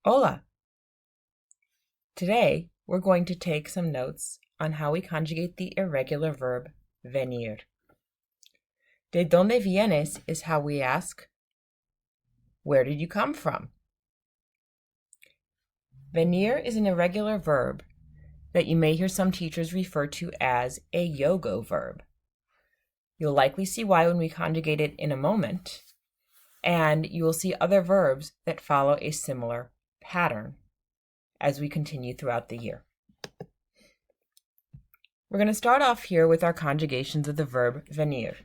Hola! Today, we're going to take some notes on how we conjugate the irregular verb venir. ¿De dónde vienes is how we ask, where did you come from? Venir is an irregular verb that you may hear some teachers refer to as a yo-go verb. You'll likely see why when we conjugate it in a moment, and you will see other verbs that follow a similar pattern as we continue throughout the year. We're going to start off here with our conjugations of the verb venir.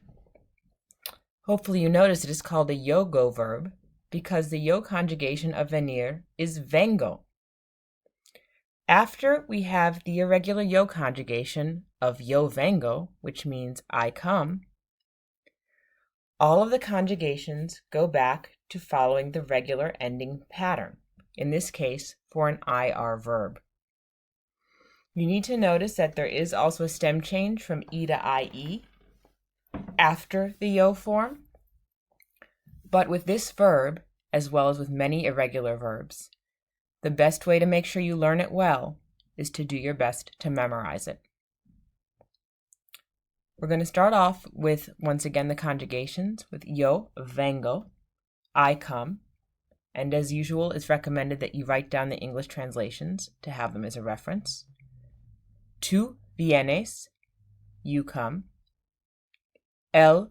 Hopefully you notice it is called a yo-go verb because the yo conjugation of venir is vengo. After we have the irregular yo conjugation of yo vengo, which means I come, all of the conjugations go back to following the regular ending pattern, in this case for an IR verb. You need to notice that there is also a stem change from E to IE after the yo form, but with this verb, as well as with many irregular verbs, the best way to make sure you learn it well is to do your best to memorize it. We're going to start off with, once again, the conjugations with yo vengo, I come, and as usual, it's recommended that you write down the English translations to have them as a reference. Tú vienes, you come. Él,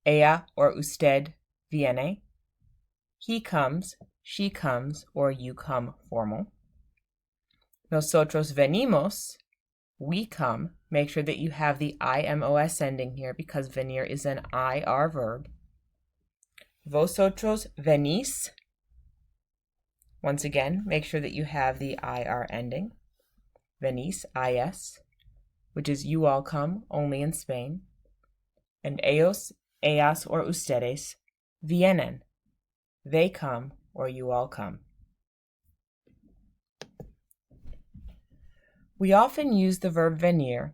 ella, or usted viene. He comes, she comes, or you come formal. Nosotros venimos, we come. Make sure that you have the IMOS ending here because venir is an IR verb. Vosotros venís. Once again, make sure that you have the IR ending. Venís, IS, which is you all come, only in Spain. And ellos, ellas, or ustedes vienen. They come, or you all come. We often use the verb venir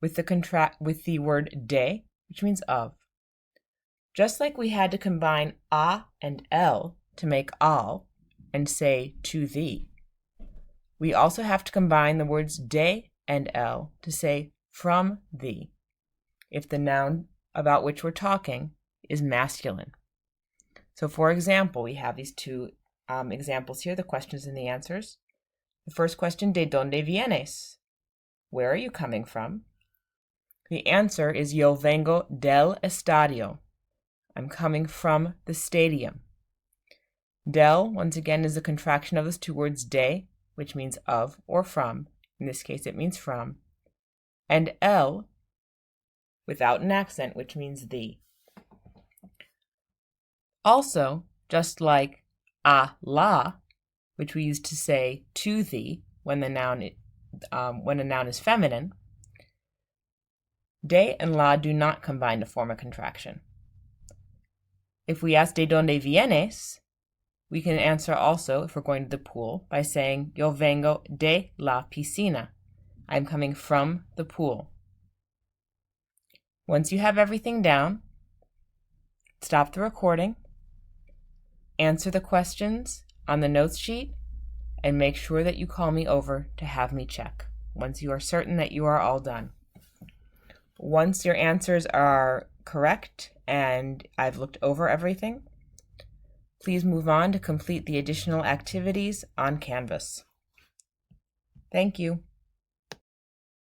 with the word de, which means of. Just like we had to combine a and el to make al and say to thee, we also have to combine the words de and el to say from thee, if the noun about which we're talking is masculine. So for example, we have these two examples here, the questions and the answers. The first question, ¿de dónde vienes? Where are you coming from? The answer is yo vengo del estadio. I'm coming from the stadium. Del, once again, is a contraction of those two words de, which means of or from. In this case, it means from. And el, without an accent, which means the. Also, just like a la, which we use to say to thee when a noun is feminine, de and la do not combine to form a contraction. If we ask de dónde vienes, we can answer also, if we're going to the pool, by saying yo vengo de la piscina. I'm coming from the pool. Once you have everything down, stop the recording, answer the questions on the notes sheet, and make sure that you call me over to have me check once you are certain that you are all done. Once your answers are correct and I've looked over everything, please move on to complete the additional activities on Canvas. Thank you.